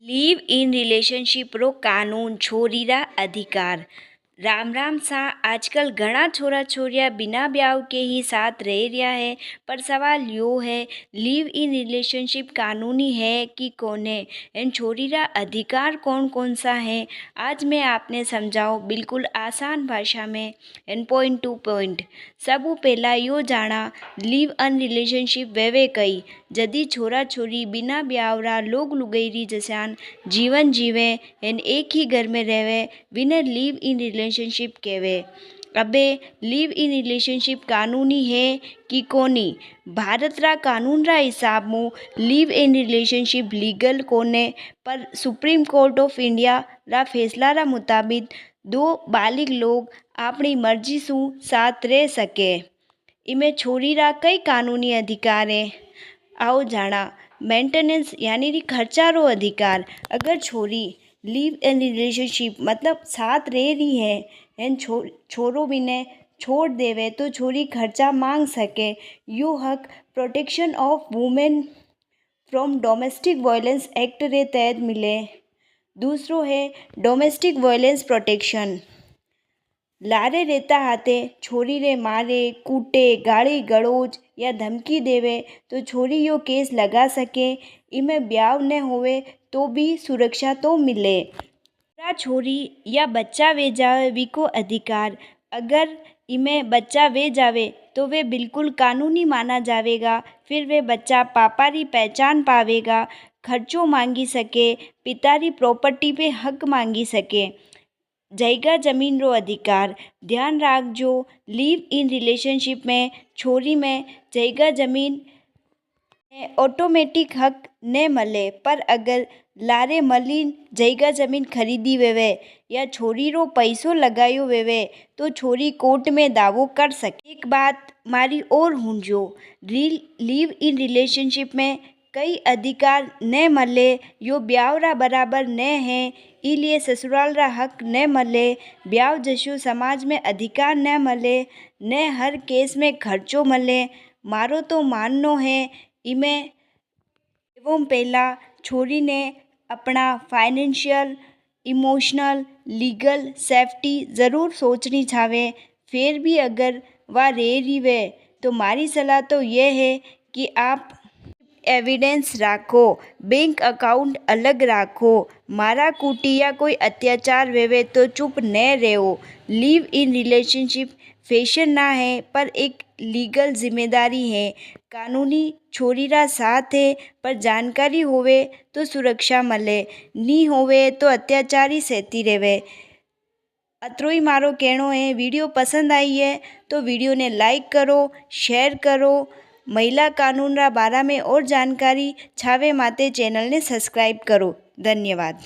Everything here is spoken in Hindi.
लिव इन रिलेशनशिप रो कानून छोरी रा अधिकार। राम राम सा आजकल घना छोरा छोरिया बिना ब्याह के ही साथ रह रहा है। पर सवाल यो है, लिव इन रिलेशनशिप कानूनी है कि कौन है, एन छोरी रा अधिकार कौन कौन सा है। आज मैं आपने समझाओ बिल्कुल आसान भाषा में एन पॉइंट टू पॉइंट। सबू पहला यो जाना, लिव इन रिलेशनशिप वेवे कई जदी छोरा छोरी बिना ब्यावरा लोग लुगैरी जैसान जीवन जीवे एन एक ही घर में रहवे, विने लिव इन रिलेशनशिप कहवे। अबे लिव इन रिलेशनशिप कानूनी है कि कोनी। भारत रा कानून रा हिसाब मु लिव इन रिलेशनशिप लीगल कोने, पर सुप्रीम कोर्ट ऑफ इंडिया रा फैसला रा मुताबिक दो बालिग लोग अपनी मर्जी सु साथ रह सके। इमे छोरी रा कई कानूनी अधिकार है, आओ जाना। मेंटेनेंस यानी कि खर्चा रो अधिकार। अगर छोरी लिव इन रिलेशनशिप मतलब साथ रह रही है एंड छोरो बिने छोड़ देवे तो छोरी खर्चा मांग सके। यो हक protection of women from domestic violence act रे तहत मिले। दूसरो है डोमेस्टिक वायलेंस प्रोटेक्शन। लारे रहता हाथे छोरी रे मारे, कूटे, गाली गलौज या धमकी देवे तो छोरी यो केस लगा सके। इमे ब्याह न होवे तो भी सुरक्षा तो मिले। छोरी या बच्चा वे जावे विको अधिकार। अगर इमे बच्चा वे जावे तो वे बिल्कुल कानूनी माना जावेगा। फिर वे बच्चा पापा री पहचान पावेगा, खर्चो मांगी सके, पिता री प्रॉपर्टी पे हक मांगी सके। जगह जमीन रो अधिकार। ध्यान रखजो, लिव इन रिलेशनशिप में छोरी में जगह जमीन ऑटोमेटिक हक ने मले, पर अगर लारे मलीन जगह जमीन खरीदी वेवे या छोरी रो पैसो लगायो वेवे तो छोरी कोर्ट में दावो कर सके। एक बात मारी और हुंजो, लिव इन रिलेशनशिप में कई अधिकार न मले, यो ब्याह रा बराबर न है, इलिए ससुराल रा हक न मले। ब्याह जशु समाज में अधिकार न मले, न हर केस में खर्चो मले। मारो तो माननो है इमे एवं पहला छोरी ने अपना फाइनेंशियल, इमोशनल, लीगल सेफ्टी ज़रूर सोचनी छावे। फिर भी अगर वह रह रही वे तो मारी सलाह तो यह है कि आप एविडेंस राखो, बैंक अकाउंट अलग राखो। मारा कूटी या कोई अत्याचार वेवे तो चुप न रहो। लिव इन रिलेशनशिप फैशन ना है, पर एक लीगल जिम्मेदारी है। कानूनी छोरी रा साथ है, पर जानकारी होवे तो सुरक्षा मले, नी होवे तो अत्याचारी सहती रेवे। अत्रो ही मारो कहनो है। वीडियो पसंद आई है तो वीडियो ने लाइक करो, शेयर करो। महिला कानून रा बारा में और जानकारी छावे माते चैनल ने सब्सक्राइब करो। धन्यवाद।